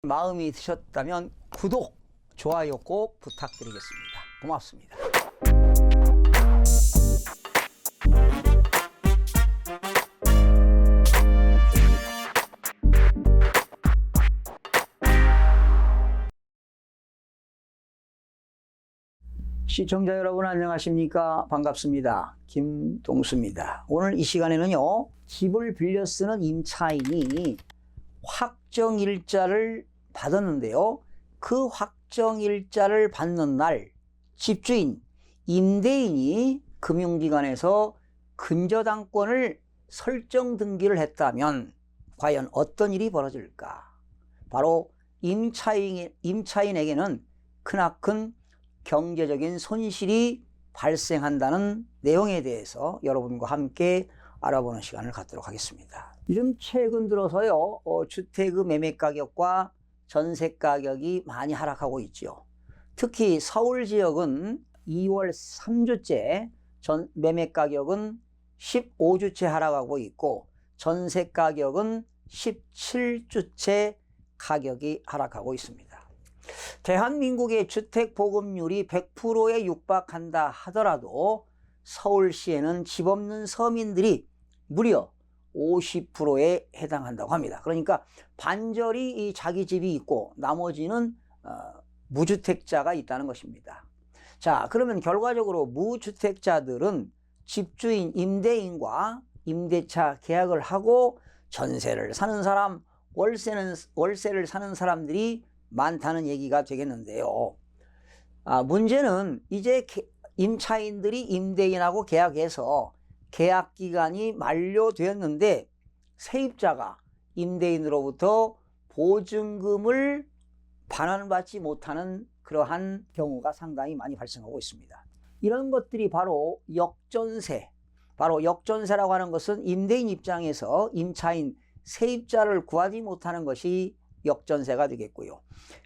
마음이 드셨다면 구독, 좋아요 꼭 부탁드리겠습니다. 고맙습니다. 시청자 여러분 안녕하십니까? 반갑습니다. 김동수입니다. 오늘 이 시간에는요, 집을 빌려 쓰는 임차인이 확정일자를 받았는데요, 그 확정일자를 받는 날 집주인, 임대인이 금융기관에서 근저당권을 설정 등기를 했다면 과연 어떤 일이 벌어질까? 바로 임차인에게는 크나큰 경제적인 손실이 발생한다는 내용에 대해서 여러분과 함께 알아보는 시간을 갖도록 하겠습니다. 요즘 최근 들어서요, 주택의 매매 가격과 전세 가격이 많이 하락하고 있죠. 특히 서울 지역은 2월 3주째 매매 가격은 15주째 하락하고 있고, 전세 가격은 17주째 가격이 하락하고 있습니다. 대한민국의 주택 보급률이 100%에 육박한다 하더라도 서울시에는 집 없는 서민들이 무려 50%에 해당한다고 합니다. 그러니까 반절이 자기 집이 있고 나머지는 무주택자가 있다는 것입니다. 자, 그러면 결과적으로 무주택자들은 집주인, 임대인과 임대차 계약을 하고 전세를 사는 사람, 월세를 사는 사람들이 많다는 얘기가 되겠는데요. 문제는 이제 임차인들이 임대인하고 계약해서 계약 기간이 만료되었는데 세입자가 임대인으로부터 보증금을 반환받지 못하는 그러한 경우가 상당히 많이 발생하고 있습니다. 이런 것들이 바로 역전세, 바로 역전세라고 하는 것은 임대인 입장에서 임차인, 세입자를 구하지 못하는 것이 역전세가 되겠고요.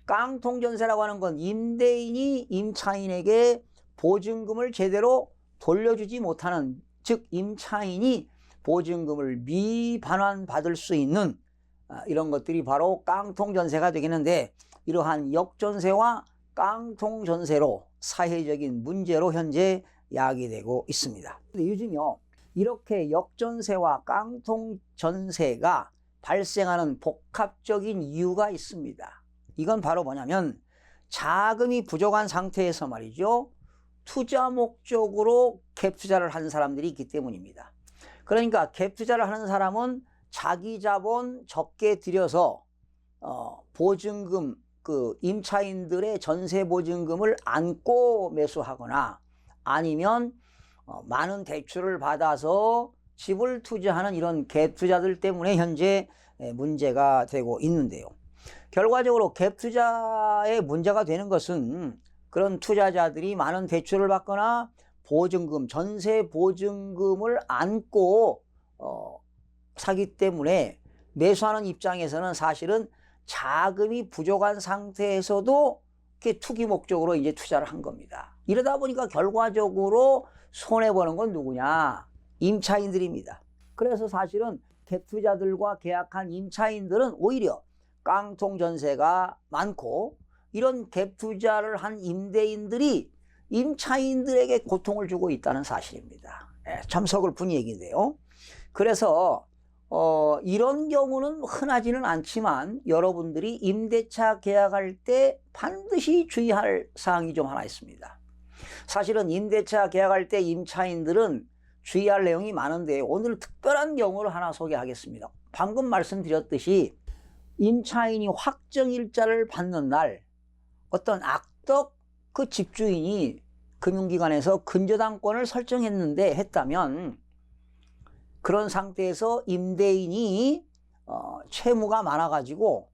깡통전세라고 하는 건 임대인이 임차인에게 보증금을 제대로 돌려주지 못하는, 즉 임차인이 보증금을 미반환받을 수 있는 이런 것들이 바로 깡통전세가 되겠는데, 이러한 역전세와 깡통전세로 사회적인 문제로 현재 야기되고 있습니다. 근데 요즘요, 이렇게 역전세와 깡통전세가 발생하는 복합적인 이유가 있습니다. 이건 바로 뭐냐면 자금이 부족한 상태에서 말이죠, 투자 목적으로 갭 투자를 한 사람들이 있기 때문입니다. 그러니까 갭 투자를 하는 사람은 자기 자본 적게 들여서 보증금, 임차인들의 전세 보증금을 안고 매수하거나 아니면 많은 대출을 받아서 집을 투자하는 이런 갭 투자들 때문에 현재 문제가 되고 있는데요. 결과적으로 갭 투자에 문제가 되는 것은 그런 투자자들이 많은 대출을 받거나 보증금, 전세 보증금을 안고 사기 때문에 매수하는 입장에서는 사실은 자금이 부족한 상태에서도 이렇게 투기 목적으로 이제 투자를 한 겁니다. 이러다 보니까 결과적으로 손해보는 건 누구냐? 임차인들입니다. 그래서 사실은 갭 투자들과 계약한 임차인들은 오히려 깡통 전세가 많고, 이런 갭 투자를 한 임대인들이 임차인들에게 고통을 주고 있다는 사실입니다. 참 서글픈 얘기인데요. 그래서 이런 경우는 흔하지는 않지만 여러분들이 임대차 계약할 때 반드시 주의할 사항이 좀 하나 있습니다. 사실은 임대차 계약할 때 임차인들은 주의할 내용이 많은데 오늘 특별한 경우를 하나 소개하겠습니다. 방금 말씀드렸듯이 임차인이 확정일자를 받는 날 어떤 악덕 그 집주인이 금융기관에서 근저당권을 했다면 그런 상태에서 임대인이 채무가 많아가지고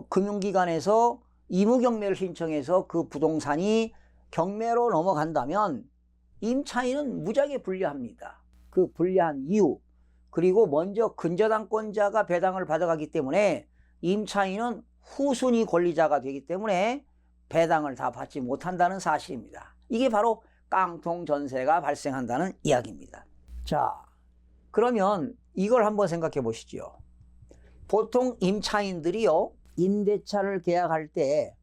금융기관에서 의무경매를 신청해서 그 부동산이 경매로 넘어간다면 임차인은 무지하게 불리합니다. 그 불리한 이유, 그리고 먼저 근저당권자가 배당을 받아가기 때문에 임차인은 후순위 권리자가 되기 때문에 배당을 다 받지 못한다는 사실입니다. 이게 바로 깡통전세가 발생한다는 이야기입니다. 자, 그러면 이걸 한번 생각해 보시죠. 보통 임차인들이요, 임대차를 계약할 때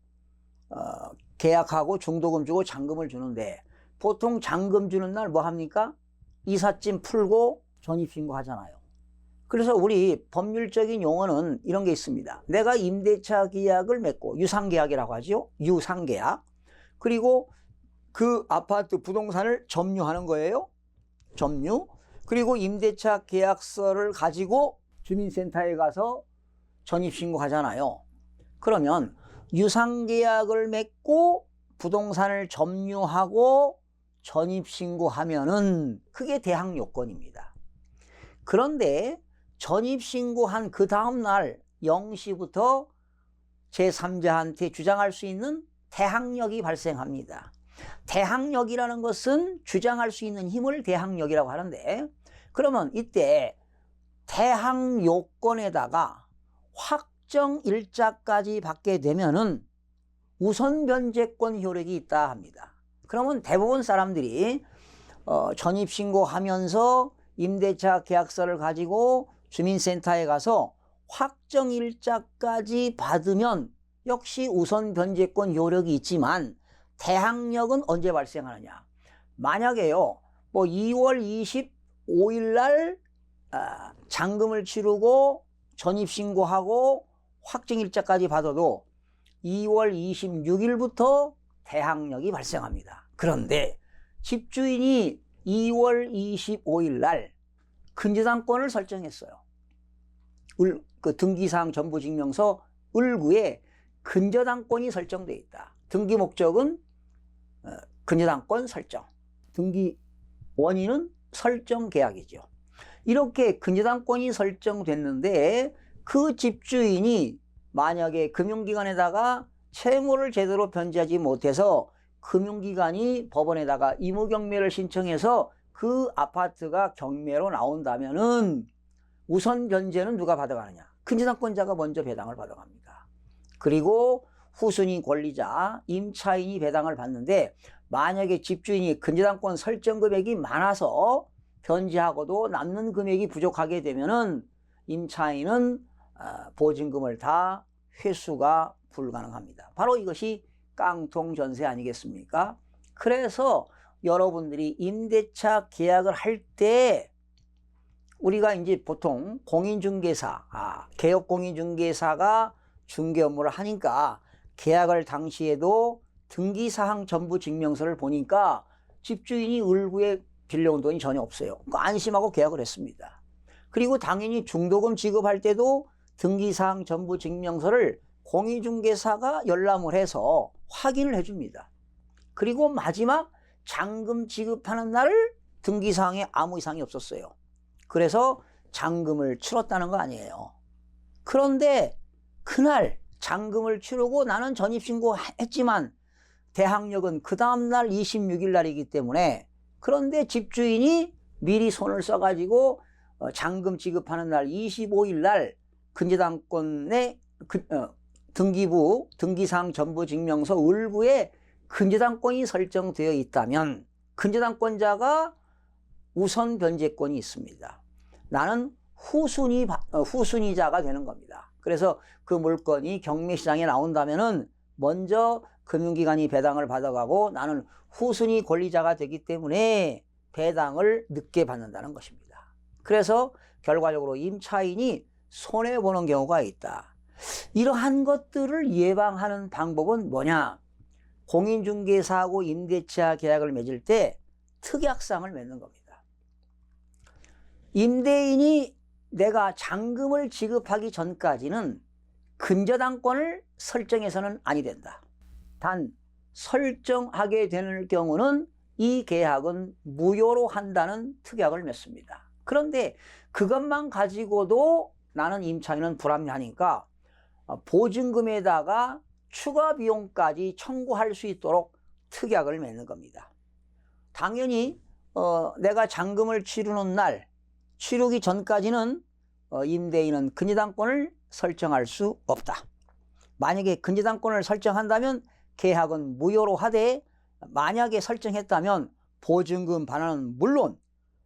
계약하고 중도금 주고 잔금을 주는데 보통 잔금 주는 날 뭐 합니까? 이삿짐 풀고 전입신고 하잖아요. 그래서 우리 법률적인 용어는 이런 게 있습니다. 내가 임대차 계약을 맺고 유상계약이라고 하죠. 유상계약. 그리고 그 아파트 부동산을 점유하는 거예요. 점유. 그리고 임대차 계약서를 가지고 주민센터에 가서 전입신고 하잖아요. 그러면 유상계약을 맺고 부동산을 점유하고 전입신고하면은 그게 대항 요건입니다. 그런데 전입신고한 그 다음날 0시부터 제3자한테 주장할 수 있는 대항력이 발생합니다. 대항력이라는 것은 주장할 수 있는 힘을 대항력이라고 하는데, 그러면 이때 대항 요건에다가 확정 일자까지 받게 되면은 우선 변제권 효력이 있다 합니다. 그러면 대부분 사람들이 전입신고하면서 임대차 계약서를 가지고 주민센터에 가서 확정 일자까지 받으면 역시 우선 변제권 효력이 있지만 대항력은 언제 발생하느냐? 만약에요, 뭐 2월 25일 날 잔금을 치르고 전입신고하고 확정 일자까지 받아도 2월 26일부터 대항력이 발생합니다. 그런데 집주인이 2월 25일 날 근저당권을 설정했어요. 그 등기사항 전부증명서 을구에 근저당권이 설정되어 있다. 등기 목적은 근저당권 설정, 등기 원인은 설정 계약이죠. 이렇게 근저당권이 설정됐는데 그 집주인이 만약에 금융기관에다가 채무를 제대로 변제하지 못해서 금융기관이 법원에다가 의무경매를 신청해서 그 아파트가 경매로 나온다면은 우선 변제는 누가 받아가느냐? 근저당권자가 먼저 배당을 받아갑니다. 그리고 후순위 권리자 임차인이 배당을 받는데, 만약에 집주인이 근저당권 설정 금액이 많아서 변제하고도 남는 금액이 부족하게 되면은 임차인은 보증금을 다 회수가 불가능합니다. 바로 이것이 깡통 전세 아니겠습니까? 그래서 여러분들이 임대차 계약을 할 때 우리가 이제 보통 공인중개사, 개업공인중개사가 중개 업무를 하니까 계약을 당시에도 등기사항 전부증명서를 보니까 집주인이 을구에 빌려온 돈이 전혀 없어요. 안심하고 계약을 했습니다. 그리고 당연히 중도금 지급할 때도 등기사항 전부증명서를 공인중개사가 열람을 해서 확인을 해줍니다. 그리고 마지막 잔금 지급하는 날을 등기사항에 아무 이상이 없었어요. 그래서 잔금을 치렀다는 거 아니에요. 그런데 그날 잔금을 치르고 나는 전입신고했지만 대항력은 그 다음날 26일 날이기 때문에, 그런데 집주인이 미리 손을 써가지고 잔금 지급하는 날 25일 날 근저당권의 등기부 등기사항 전부증명서 을구에 근저당권이 설정되어 있다면 근저당권자가 우선 변제권이 있습니다. 나는 후순위자가 되는 겁니다. 그래서 그 물건이 경매시장에 나온다면은 먼저 금융기관이 배당을 받아가고 나는 후순위 권리자가 되기 때문에 배당을 늦게 받는다는 것입니다. 그래서 결과적으로 임차인이 손해보는 경우가 있다. 이러한 것들을 예방하는 방법은 뭐냐? 공인중개사하고 임대차 계약을 맺을 때 특약상을 맺는 겁니다. 임대인이 내가 잔금을 지급하기 전까지는 근저당권을 설정해서는 아니 된다. 단 설정하게 되는 경우는 이 계약은 무효로 한다는 특약을 맺습니다. 그런데 그것만 가지고도 나는 임차인은 불합리하니까 보증금에다가 추가 비용까지 청구할 수 있도록 특약을 맺는 겁니다. 당연히 내가 잔금을 치르는 날, 치르기 전까지는 임대인은 근저당권을 설정할 수 없다. 만약에 근저당권을 설정한다면 계약은 무효로 하되, 만약에 설정했다면 보증금 반환은 물론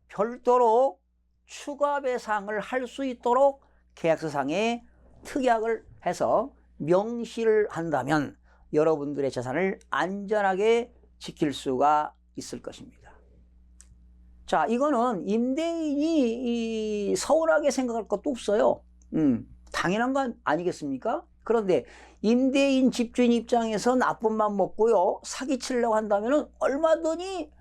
별도로 추가 배상을 할 수 있도록 계약서상에 특약을 해서 명시를 한다면 여러분들의 재산을 안전하게 지킬 수가 있을 것입니다. 자, 이거는 임대인이 서운하게 생각할 것도 없어요. 당연한 건 아니겠습니까? 그런데 임대인 집주인 입장에서 나쁜 맘 먹고요, 사기치려고 한다면 얼마든지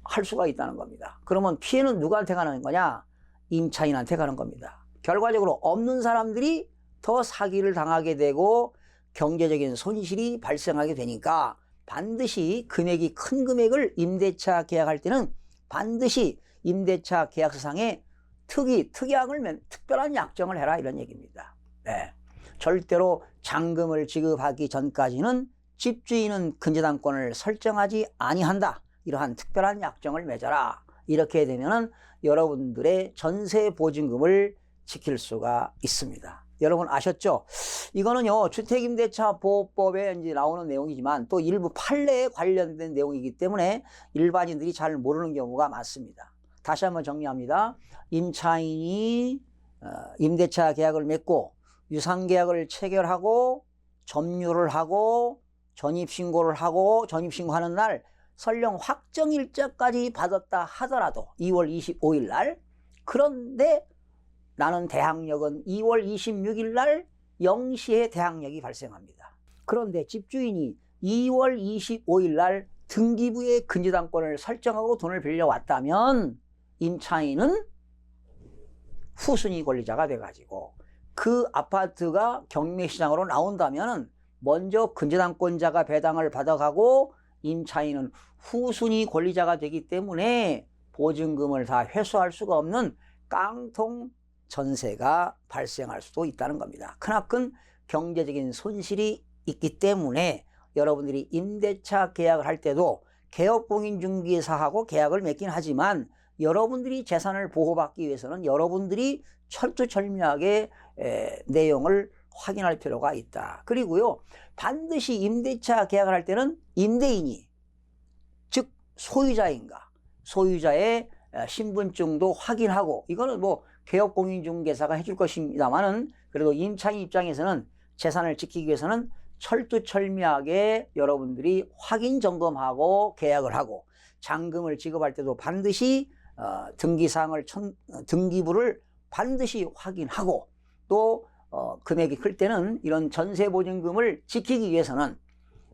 할 수가 있다는 겁니다. 그러면 피해는 누구한테 가는 거냐? 임차인한테 가는 겁니다. 결과적으로 없는 사람들이 더 사기를 당하게 되고 경제적인 손실이 발생하게 되니까 반드시 금액이 큰 금액을 임대차 계약할 때는 반드시 임대차 계약서상에 특별한 약정을 해라, 이런 얘기입니다. 네. 절대로 잔금을 지급하기 전까지는 집주인은 근저당권을 설정하지 아니한다. 이러한 특별한 약정을 맺어라. 이렇게 되면은 여러분들의 전세 보증금을 지킬 수가 있습니다. 여러분 아셨죠? 이거는요, 주택임대차 보호법에 이제 나오는 내용이지만 또 일부 판례에 관련된 내용이기 때문에 일반인들이 잘 모르는 경우가 많습니다. 다시 한번 정리합니다. 임차인이 임대차 계약을 맺고 유상계약을 체결하고 점유를 하고 전입신고하는 날 설령 확정일자까지 받았다 하더라도 2월 25일 날, 그런데 나는 대항력은 2월 26일 날 0시에 대항력이 발생합니다. 그런데 집주인이 2월 25일 날 등기부에 근저당권을 설정하고 돈을 빌려왔다면 임차인은 후순위 권리자가 돼가지고 그 아파트가 경매시장으로 나온다면 먼저 근저당권자가 배당을 받아가고 임차인은 후순위 권리자가 되기 때문에 보증금을 다 회수할 수가 없는 깡통 전세가 발생할 수도 있다는 겁니다. 크나큰 경제적인 손실이 있기 때문에 여러분들이 임대차 계약을 할 때도 개업공인중개사하고 계약을 맺긴 하지만 여러분들이 재산을 보호받기 위해서는 여러분들이 철두철미하게 내용을 확인할 필요가 있다. 그리고요, 반드시 임대차 계약을 할 때는 임대인이, 즉 소유자인가, 소유자의 신분증도 확인하고, 이거는 뭐 개업공인중개사가 해줄 것입니다만은 그래도 임차인 입장에서는 재산을 지키기 위해서는 철두철미하게 여러분들이 확인 점검하고 계약을 하고, 잔금을 지급할 때도 반드시 등기부를 반드시 확인하고, 또 금액이 클 때는 이런 전세보증금을 지키기 위해서는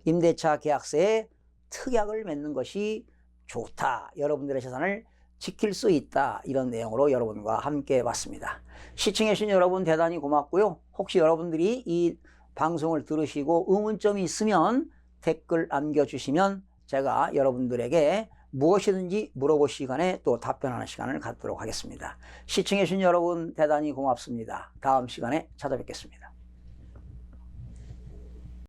임대차 계약서에 특약을 맺는 것이 좋다. 여러분들의 재산을 지킬 수 있다. 이런 내용으로 여러분과 함께 봤습니다. 시청해주신 여러분 대단히 고맙고요. 혹시 여러분들이 이 방송을 들으시고 의문점이 있으면 댓글 남겨주시면 제가 여러분들에게 무엇이든지 물어볼 시간에 또 답변하는 시간을 갖도록 하겠습니다. 시청해주신 여러분 대단히 고맙습니다. 다음 시간에 찾아뵙겠습니다.